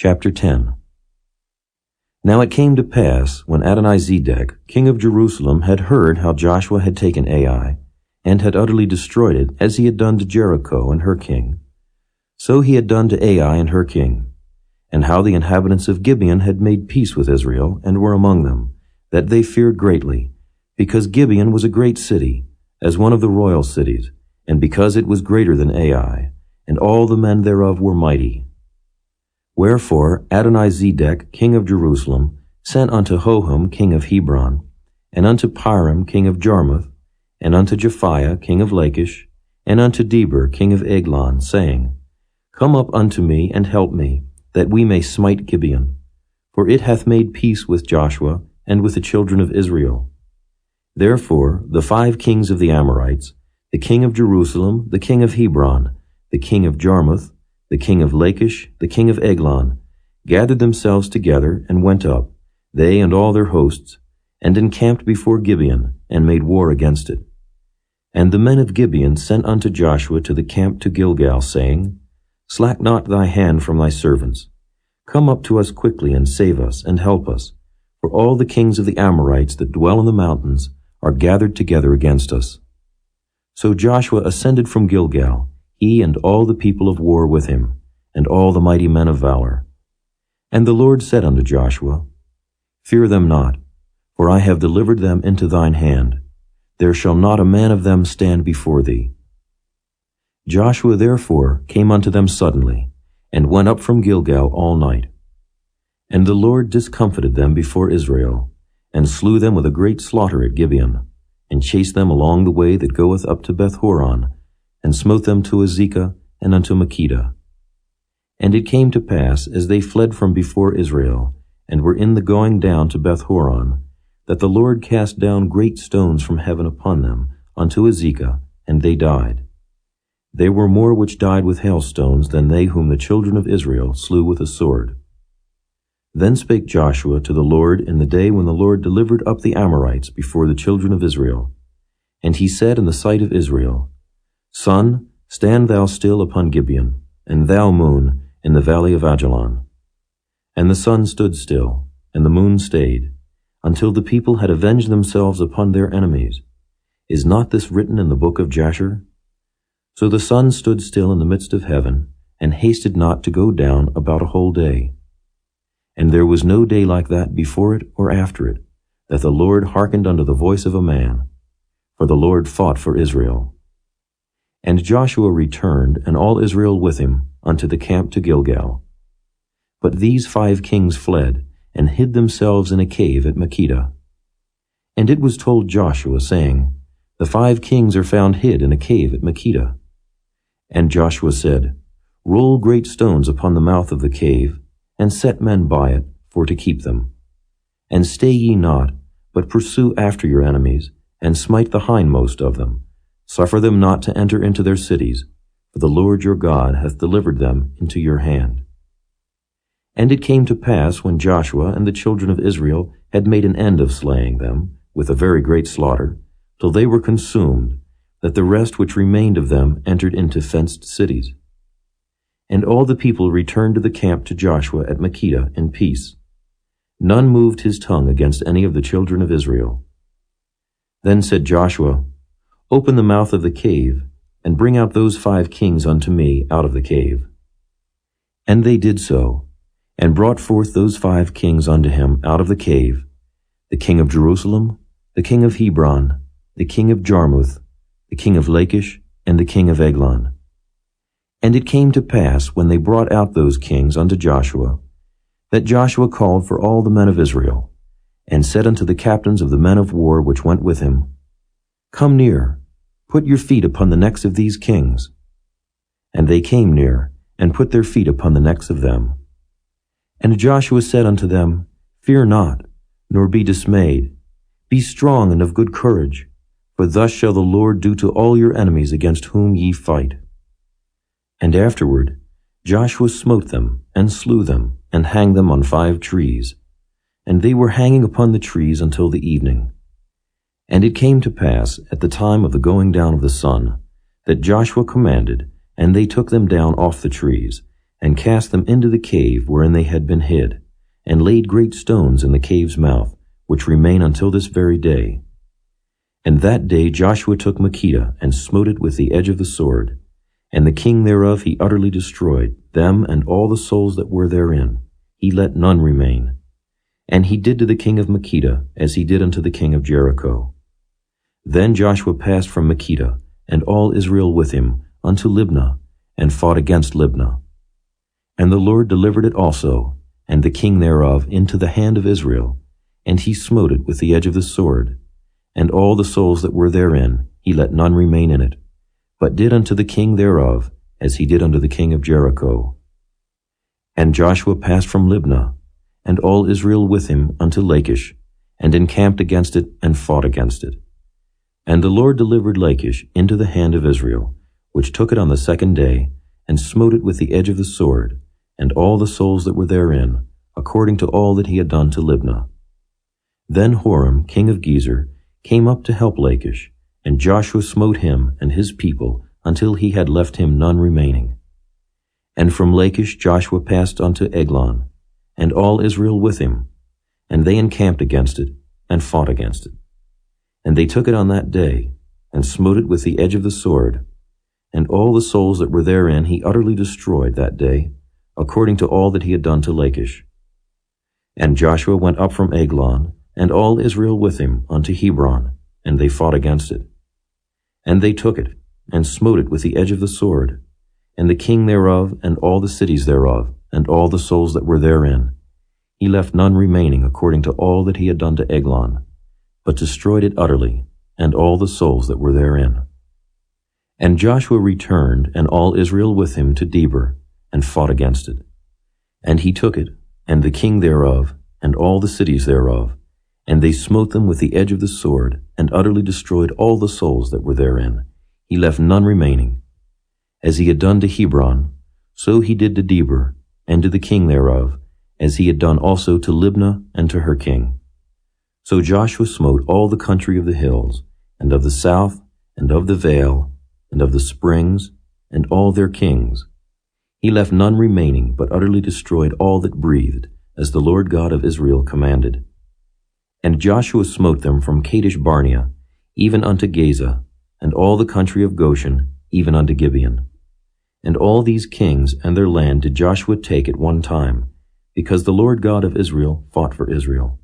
Chapter 10. Now it came to pass, when Adonizedek, king of Jerusalem, had heard how Joshua had taken Ai, and had utterly destroyed it, as he had done to Jericho and her king, so he had done to Ai and her king, and how the inhabitants of Gibeon had made peace with Israel, and were among them, that they feared greatly, because Gibeon was a great city, as one of the royal cities, and because it was greater than Ai, and all the men thereof were mighty. Wherefore Adonizedek, king of Jerusalem, sent unto Hoham, king of Hebron, and unto Piram, king of Jarmuth, and unto Japhiah, king of Lachish, and unto Deber, king of Eglon, saying, Come up unto me, and help me, that we may smite Gibeon. For it hath made peace with Joshua, and with the children of Israel. Therefore the 5 kings of the Amorites, the king of Jerusalem, the king of Hebron, the king of Jarmuth, the king of Lachish, the king of Eglon, gathered themselves together, and went up, they and all their hosts, and encamped before Gibeon, and made war against it. And the men of Gibeon sent unto Joshua to the camp to Gilgal, saying, Slack not thy hand from thy servants. Come up to us quickly, and save us, and help us, for all the kings of the Amorites that dwell in the mountains are gathered together against us. So Joshua ascended from Gilgal, he and all the people of war with him, and all the mighty men of valor. And the Lord said unto Joshua, Fear them not, for I have delivered them into thine hand. There shall not a man of them stand before thee. Joshua therefore came unto them suddenly, and went up from Gilgal all night. And the Lord discomfited them before Israel, and slew them with a great slaughter at Gibeon, and chased them along the way that goeth up to Beth-horon, and smote them to Azekah and unto Makkedah. And it came to pass, as they fled from before Israel, and were in the going down to Beth-horon, that the Lord cast down great stones from heaven upon them, unto Azekah, and they died. There were more which died with hailstones than they whom the children of Israel slew with a sword. Then spake Joshua to the Lord in the day when the Lord delivered up the Amorites before the children of Israel. And he said in the sight of Israel, Sun, stand thou still upon Gibeon, and thou, moon, in the valley of Ajalon. And the sun stood still, and the moon stayed, until the people had avenged themselves upon their enemies. Is not this written in the book of Jasher? So the sun stood still in the midst of heaven, and hasted not to go down about a whole day. And there was no day like that before it or after it, that the Lord hearkened unto the voice of a man. For the Lord fought for Israel. And Joshua returned, and all Israel with him, unto the camp to Gilgal. But these 5 kings fled, and hid themselves in a cave at Makkedah. And it was told Joshua, saying, The 5 kings are found hid in a cave at Makkedah. And Joshua said, Roll great stones upon the mouth of the cave, and set men by it, for to keep them. And stay ye not, but pursue after your enemies, and smite the hindmost of them. Suffer them not to enter into their cities, for the Lord your God hath delivered them into your hand. And it came to pass, when Joshua and the children of Israel had made an end of slaying them, with a very great slaughter, till they were consumed, that the rest which remained of them entered into fenced cities. And all the people returned to the camp to Joshua at Makkedah in peace. None moved his tongue against any of the children of Israel. Then said Joshua, Open the mouth of the cave, and bring out those 5 kings unto me out of the cave. And they did so, and brought forth those 5 kings unto him out of the cave, the king of Jerusalem, the king of Hebron, the king of Jarmuth, the king of Lachish, and the king of Eglon. And it came to pass, when they brought out those kings unto Joshua, that Joshua called for all the men of Israel, and said unto the captains of the men of war which went with him, Come near, put your feet upon the necks of these kings. And they came near, and put their feet upon the necks of them. And Joshua said unto them, Fear not, nor be dismayed. Be strong and of good courage, for thus shall the Lord do to all your enemies against whom ye fight. And afterward Joshua smote them, and slew them, and hanged them on 5 trees. And they were hanging upon the trees until the evening. And it came to pass, at the time of the going down of the sun, that Joshua commanded, and they took them down off the trees, and cast them into the cave wherein they had been hid, and laid great stones in the cave's mouth, which remain until this very day. And that day Joshua took Makkedah, and smote it with the edge of the sword, and the king thereof he utterly destroyed, them and all the souls that were therein. He let none remain. And he did to the king of Makkedah as he did unto the king of Jericho. Then Joshua passed from Makkedah, and all Israel with him, unto Libnah, and fought against Libnah. And the Lord delivered it also, and the king thereof, into the hand of Israel, and he smote it with the edge of the sword, and all the souls that were therein, he let none remain in it, but did unto the king thereof as he did unto the king of Jericho. And Joshua passed from Libnah, and all Israel with him, unto Lachish, and encamped against it, and fought against it. And the Lord delivered Lachish into the hand of Israel, which took it on the second day, and smote it with the edge of the sword, and all the souls that were therein, according to all that he had done to Libnah. Then Horam, king of Gezer, came up to help Lachish, and Joshua smote him and his people until he had left him none remaining. And from Lachish Joshua passed unto Eglon, and all Israel with him, and they encamped against it, and fought against it. And they took it on that day, and smote it with the edge of the sword, and all the souls that were therein he utterly destroyed that day, according to all that he had done to Lachish. And Joshua went up from Eglon, and all Israel with him, unto Hebron, and they fought against it. And they took it, and smote it with the edge of the sword, and the king thereof, and all the cities thereof, and all the souls that were therein. He left none remaining according to all that he had done to Eglon, but destroyed it utterly, and all the souls that were therein. And Joshua returned, and all Israel with him, to Debir, and fought against it. And he took it, and the king thereof, and all the cities thereof, and they smote them with the edge of the sword, and utterly destroyed all the souls that were therein. He left none remaining. As he had done to Hebron, so he did to Debir, and to the king thereof, as he had done also to Libnah and to her king. So Joshua smote all the country of the hills, and of the south, and of the vale, and of the springs, and all their kings. He left none remaining, but utterly destroyed all that breathed, as the Lord God of Israel commanded. And Joshua smote them from Kadesh Barnea, even unto Gaza, and all the country of Goshen, even unto Gibeon. And all these kings and their land did Joshua take at one time, because the Lord God of Israel fought for Israel.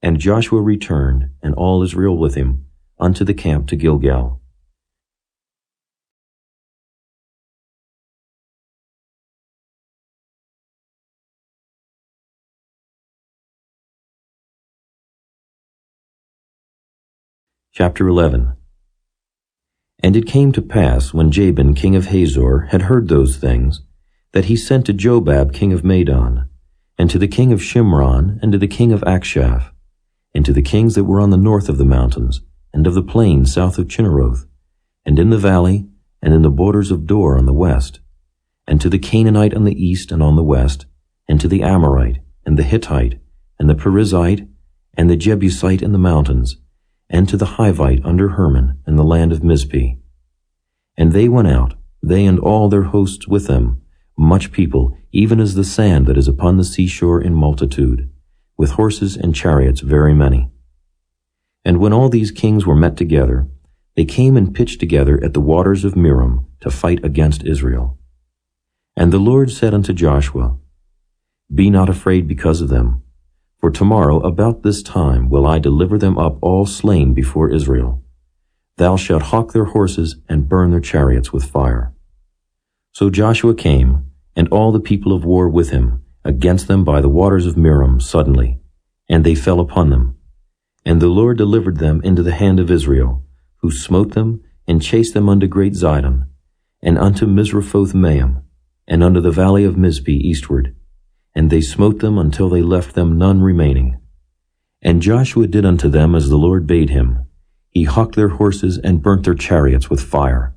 And Joshua returned, and all Israel with him, unto the camp to Gilgal. Chapter 11. And it came to pass, when Jabin king of Hazor had heard those things, that he sent to Jobab king of Madon, and to the king of Shimron, and to the king of Akshaph, and to the kings that were on the north of the mountains, and of the plain south of Chinneroth, and in the valley, and in the borders of Dor on the west, and to the Canaanite on the east and on the west, and to the Amorite, and the Hittite, and the Perizzite, and the Jebusite in the mountains, and to the Hivite under Hermon in the land of Mizpeh. And they went out, they and all their hosts with them, much people, even as the sand that is upon the seashore in multitude, with horses and chariots very many. And when all these kings were met together, they came and pitched together at the waters of Merom to fight against Israel. And the Lord said unto Joshua, Be not afraid because of them, for tomorrow about this time will I deliver them up all slain before Israel. Thou shalt hawk their horses and burn their chariots with fire. So Joshua came, and all the people of war with him, against them by the waters of Merom suddenly, and they fell upon them. And the Lord delivered them into the hand of Israel, who smote them, and chased them unto great Zidon, and unto Misrephoth-Maim, and unto the valley of Mizpeh eastward. And they smote them until they left them none remaining. And Joshua did unto them as the Lord bade him. He hawked their horses and burnt their chariots with fire.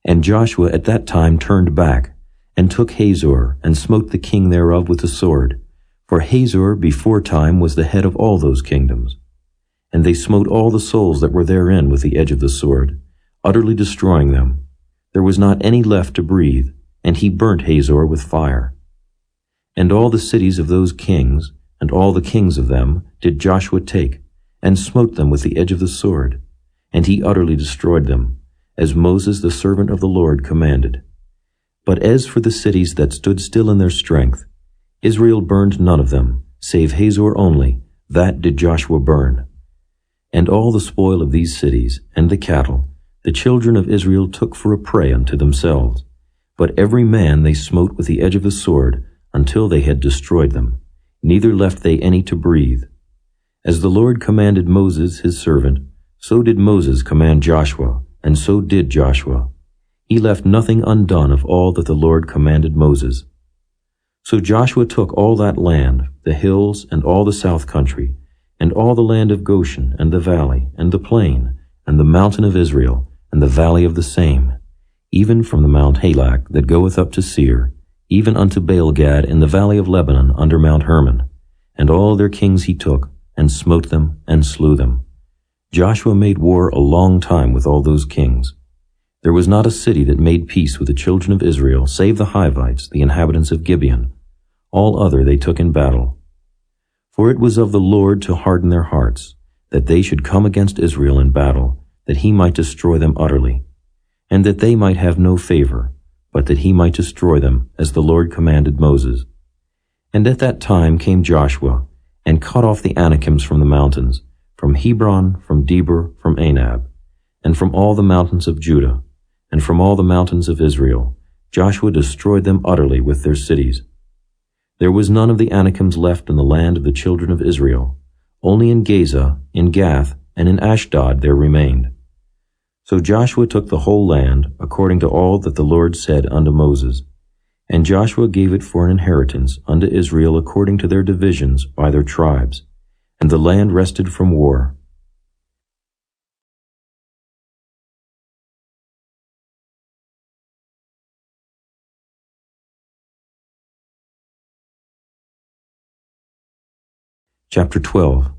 And Joshua at that time turned back, and took Hazor, and smote the king thereof with the sword. For Hazor before time was the head of all those kingdoms. And they smote all the souls that were therein with the edge of the sword, utterly destroying them. There was not any left to breathe, and he burnt Hazor with fire. And all the cities of those kings, and all the kings of them, did Joshua take, and smote them with the edge of the sword, and he utterly destroyed them, as Moses the servant of the Lord commanded. But as for the cities that stood still in their strength, Israel burned none of them, save Hazor only, that did Joshua burn. And all the spoil of these cities, and the cattle, the children of Israel took for a prey unto themselves. But every man they smote with the edge of the sword, until they had destroyed them, neither left they any to breathe. As the Lord commanded Moses his servant, so did Moses command Joshua, and so did Joshua. He left nothing undone of all that the Lord commanded Moses. So Joshua took all that land, the hills, and all the south country, and all the land of Goshen, and the valley, and the plain, and the mountain of Israel, and the valley of the same, even from the Mount Halak that goeth up to Seir, even unto Baal-gad in the valley of Lebanon under Mount Hermon. And all their kings he took, and smote them, and slew them. Joshua made war a long time with all those kings. There was not a city that made peace with the children of Israel, save the Hivites, the inhabitants of Gibeon. All other they took in battle. For it was of the Lord to harden their hearts, that they should come against Israel in battle, that he might destroy them utterly, and that they might have no favor, but that he might destroy them, as the Lord commanded Moses. And at that time came Joshua, and cut off the Anakims from the mountains, from Hebron, from Debir, from Anab, and from all the mountains of Judah, and from all the mountains of Israel. Joshua destroyed them utterly with their cities. There was none of the Anakims left in the land of the children of Israel. Only in Gaza, in Gath, and in Ashdod there remained. So Joshua took the whole land, according to all that the Lord said unto Moses. And Joshua gave it for an inheritance unto Israel according to their divisions by their tribes. And the land rested from war. Chapter 12.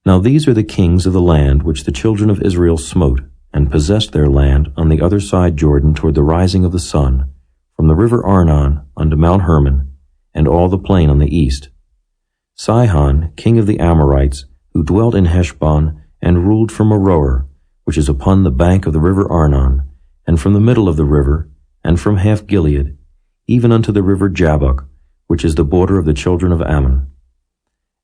Now these are the kings of the land which the children of Israel smote, and possessed their land on the other side Jordan toward the rising of the sun, from the river Arnon unto Mount Hermon, and all the plain on the east. Sihon, king of the Amorites, who dwelt in Heshbon, and ruled from Aroer, which is upon the bank of the river Arnon, and from the middle of the river, and from half Gilead, even unto the river Jabbok, which is the border of the children of Ammon.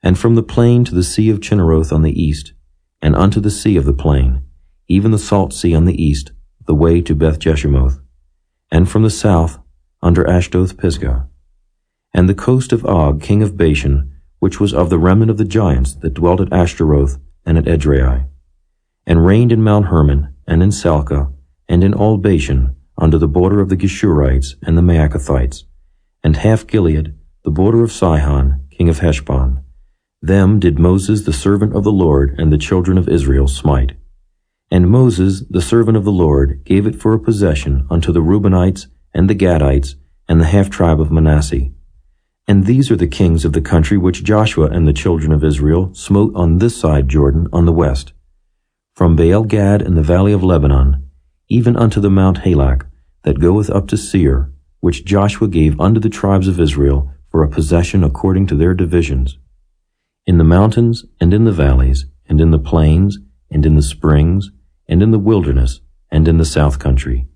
And from the plain to the sea of Chinneroth on the east, and unto the sea of the plain, even the salt sea on the east, the way to Beth-Jeshimoth, and from the south, under Ashdoth-Pisgah, and the coast of Og, king of Bashan, which was of the remnant of the giants that dwelt at Ashtaroth and at Edrei, and reigned in Mount Hermon, and in Salcah, and in all Bashan, under the border of the Geshurites and the Maacathites, and half Gilead, the border of Sihon, king of Heshbon. Them did Moses the servant of the Lord and the children of Israel smite. And Moses the servant of the Lord gave it for a possession unto the Reubenites and the Gadites and the half-tribe of Manasseh. And these are the kings of the country which Joshua and the children of Israel smote on this side Jordan on the west, from Baal-gad in the valley of Lebanon, even unto the Mount Halak that goeth up to Seir, which Joshua gave unto the tribes of Israel for a possession according to their divisions. In the mountains, and in the valleys, and in the plains, and in the springs, and in the wilderness, and in the south country,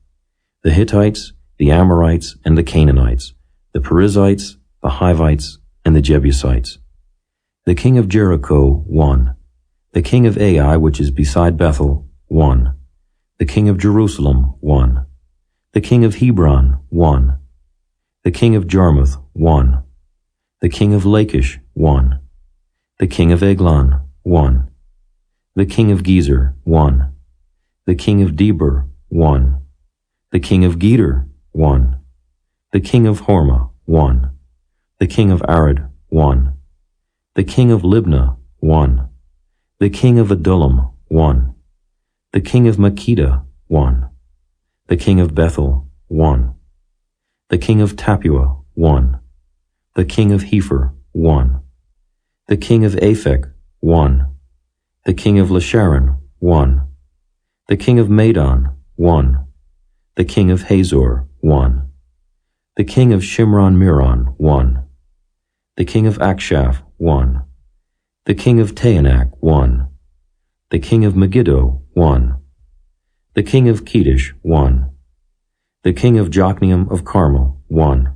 the Hittites, the Amorites, and the Canaanites, the Perizzites, the Hivites, and the Jebusites. The king of Jericho, 1. The king of Ai, which is beside Bethel, 1. The king of Jerusalem, 1. The king of Hebron, 1. The king of Jarmuth, 1. The king of Lachish, 1. The king of Eglon, 1. The king of Gezer, 1. The king of Debir, 1. The king of Geder, 1. The king of Hormah, 1. The king of Arad, 1. The king of Libnah, 1. The king of Adullam, 1. The king of Makkedah, 1. The king of Bethel, 1. The king of Tappuah, 1. The king of Hepher, 1. The king of Aphek, 1. The king of Lasharon, 1. The king of Madon, 1. The king of Hazor, 1. The king of Shimron-Meron, 1. The king of Akshaph, 1. The king of Taanach, 1. The king of Megiddo, 1. The king of Kedesh, 1. The king of Jokneam of Carmel, 1.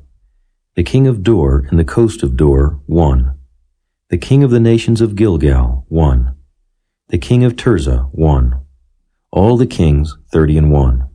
The king of Dor and the coast of Dor, 1. The king of the nations of Gilgal, 1. The king of Tirzah, 1. All the kings, 30 and 1.